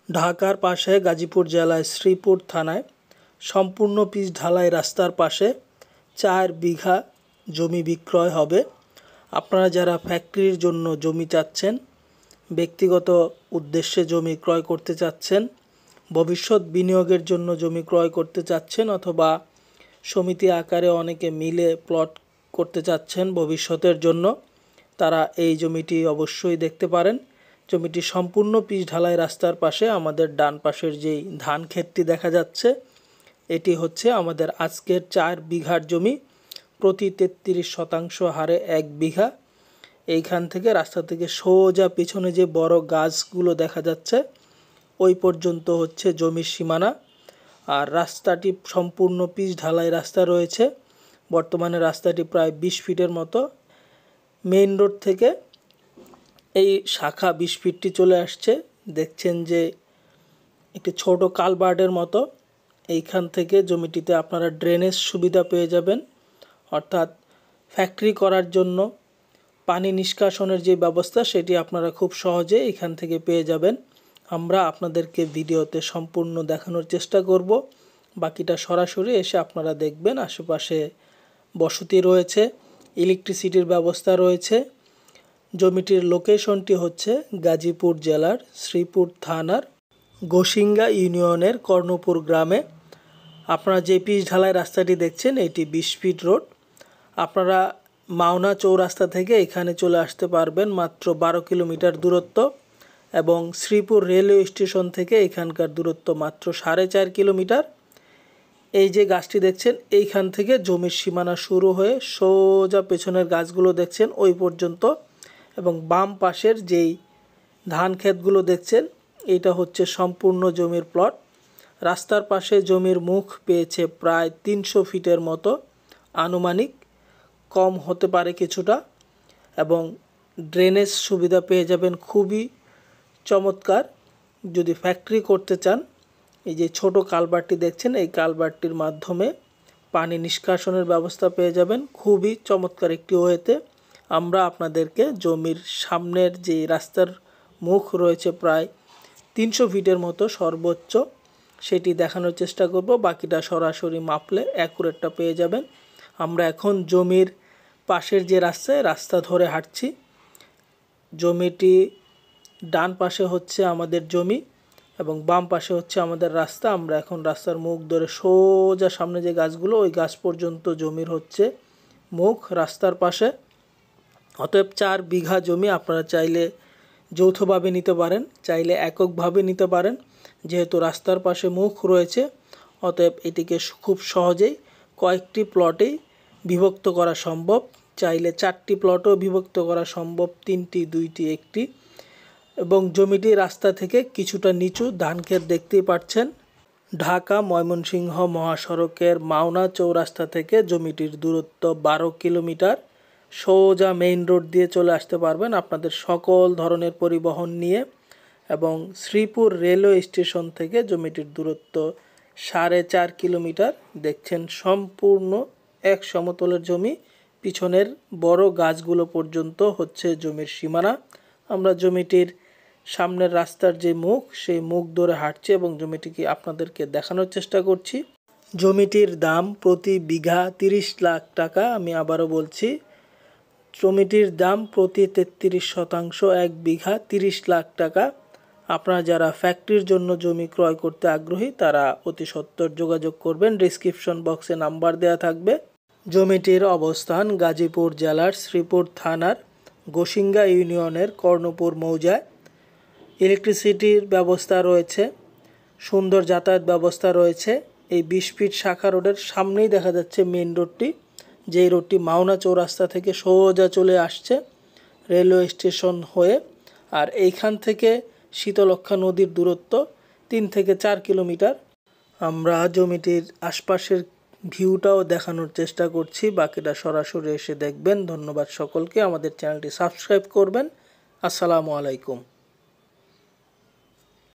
ঢাকার পাশে গাজীপুর জেলায় শ্রীপুর থানায় সম্পূর্ণ পিচ ঢালাই রাস্তার পাশে 4 বিঘা জমি বিক্রয় হবে। আপনারা যারা ফ্যাক্টরির জন্য জমি চাচ্ছেন, ব্যক্তিগত উদ্দেশ্যে জমি ক্রয় করতে চাচ্ছেন, ভবিষ্যৎ বিনিয়োগের জন্য জমি ক্রয় করতে চাচ্ছেন, অথবা সমিতি আকারে অনেকে মিলে প্লট করতে চাচ্ছেন ভবিষ্যতের জন্য, তারা এই জমিটি অবশ্যই দেখতে পারেন। জমিটি সম্পূর্ণ পিচ ঢালাই রাস্তার পাশে। আমাদের ডান পাশের যেই ধান ক্ষেতটি দেখা যাচ্ছে, এটি হচ্ছে আমাদের আজকের 4 বিঘার জমি। প্রতি 33 শতাংশ হারে 1 বিঘা। এইখান থেকে রাস্তা থেকে সোজা পিছনে যে বড় গাছগুলো দেখা যাচ্ছে, ওই পর্যন্ত হচ্ছে জমির সীমানা। আর রাস্তাটি সম্পূর্ণ পিচ ঢালাই রাস্তা রয়েছে। বর্তমানে রাস্তাটি প্রায় 20 ফিটের মতো। মেইন রোড থেকে এই শাখা 20 ফিটটি চলে আসছে। দেখছেন যে একটি ছোট কালভার্টের মতো। এইখান থেকে জমিটিতে আপনারা ড্রেনেজ সুবিধা পেয়ে যাবেন, অর্থাৎ ফ্যাক্টরি করার জন্য পানি নিষ্কাশনের যে ব্যবস্থা, সেটি আপনারা খুব সহজে এখান থেকে পেয়ে যাবেন। আমরা আপনাদেরকে ভিডিওতে সম্পূর্ণ দেখানোর চেষ্টা করব। বাকিটা সরাসরি এসে আপনারা দেখবেন। আশেপাশে বসতি রয়েছে, ইলেকট্রিসিটির ব্যবস্থা রয়েছে। জমিটির লোকেশনটি হচ্ছে গাজীপুর জেলার শ্রীপুর থানার গোসিঙ্গা ইউনিয়নের কর্ণপুর গ্রামে। আপনারা যে পিচ ঢালাই রাস্তাটি দেখছেন, এটি 20 ফিট রোড। আপনারা মাওনা চৌরাস্তা থেকে এখানে চলে আসতে পারবেন মাত্র 12 কিলোমিটার দূরত্ব, এবং শ্রীপুর রেলওয়ে স্টেশন থেকে এখানকার দূরত্ব মাত্র 4.5 কিলোমিটার। এই যে গাছটি দেখছেন, এইখান থেকে জমির সীমানা শুরু হয়ে সোজা পেছনের গাছগুলো দেখছেন ওই পর্যন্ত, এবং বাম পাশের যেই ধান ক্ষেতগুলো দেখছেন, এটা হচ্ছে সম্পূর্ণ জমির প্লট। রাস্তার পাশে জমির মুখ পেয়েছে প্রায় 300 ফিটের মতো আনুমানিক, কম হতে পারে কিছুটা, এবং ড্রেনেজ সুবিধা পেয়ে যাবেন খুবই চমৎকার। যদি ফ্যাক্টরি করতে চান, এই যে ছোট কালভার্টটি দেখছেন, এই কালভার্টটির মাধ্যমে পানি নিষ্কাশনের ব্যবস্থা পেয়ে যাবেন খুবই চমৎকার একটি ওয়েতে। আমরা আপনাদেরকে জমির সামনের যে রাস্তার মুখ রয়েছে প্রায় 300 ফিটের মতো সর্বোচ্চ, সেটি দেখানোর চেষ্টা করব। বাকিটা সরাসরি মাপলে অ্যাকুরেটটা পেয়ে যাবেন। আমরা এখন জমির পাশের যে রাস্তা ধরে হাঁটছি। জমিটি ডান পাশে হচ্ছে আমাদের জমি এবং বাম পাশে হচ্ছে আমাদের রাস্তা। আমরা এখন রাস্তার মুখ ধরে সোজা সামনে যে গাছগুলো, ওই গাছ পর্যন্ত জমির হচ্ছে মুখ রাস্তার পাশে। অতএব 4 বিঘা জমি আপনারা চাইলে যৌথভাবে নিতে পারেন, চাইলে এককভাবে নিতে পারেন। যেহেতু রাস্তার পাশে মুখ রয়েছে, অতএব এটিকে খুব সহজেই কয়েকটি প্লটেই বিভক্ত করা সম্ভব। চাইলে 4টি প্লটও বিভক্ত করা সম্ভব, 3টি, 2টি, 1টি। এবং জমিটি রাস্তা থেকে কিছুটা নিচু। ধান ক্ষেত দেখতেই পাচ্ছেন। ঢাকা ময়মনসিংহ মহাসড়কের মাওনা চৌরাস্তা থেকে জমিটির দূরত্ব 12 কিলোমিটার। সোজা মেইন রোড দিয়ে চলে আসতে পারবেন আপনাদের সকল ধরনের পরিবহন নিয়ে। এবং শ্রীপুর রেলওয়ে স্টেশন থেকে জমিটির দূরত্ব 4.5 কিলোমিটার। দেখছেন সম্পূর্ণ এক সমতলের জমি। পিছনের বড় গাছগুলো পর্যন্ত হচ্ছে জমির সীমানা। আমরা জমিটির সামনের রাস্তার যে মুখ, সেই মুখ ধরে হাঁটছি এবং জমিটিকে আপনাদেরকে দেখানোর চেষ্টা করছি। জমিটির দাম প্রতি বিঘা 30 লাখ টাকা। আমি আবারও বলছি, জমিটির দাম প্রতি 33 শতাংশ 1 বিঘা 30 লাখ টাকা। আপনারা যারা ফ্যাক্টরির জন্য জমি ক্রয় করতে আগ্রহী, তারা অতি সত্বর যোগাযোগ করবেন। ডেসক্রিপশন বক্সে নাম্বার দেওয়া থাকবে। জমিটির অবস্থান গাজীপুর জেলার শ্রীপুর থানার গোসিঙ্গা ইউনিয়নের কর্ণপুর মৌজায়। ইলেকট্রিসিটির ব্যবস্থা রয়েছে, সুন্দর যাতায়াত ব্যবস্থা রয়েছে। এই 20 ফিট শাখা রোডের সামনেই দেখা যাচ্ছে মেন রোডটি, যেই রোডটি মাওনা চৌরাস্তা থেকে সোজা চলে আসছে রেলওয়ে স্টেশন হয়ে। আর এইখান থেকে শীতলক্ষ্যা নদীর দূরত্ব 3 থেকে 4 কিলোমিটার। আমরা জমিটির আশপাশের ভিউটাও দেখানোর চেষ্টা করছি, বাকিটা সরাসরি এসে দেখবেন। ধন্যবাদ সকলকে। আমাদের চ্যানেলটি সাবস্ক্রাইব করবেন। আসসালামু আলাইকুম।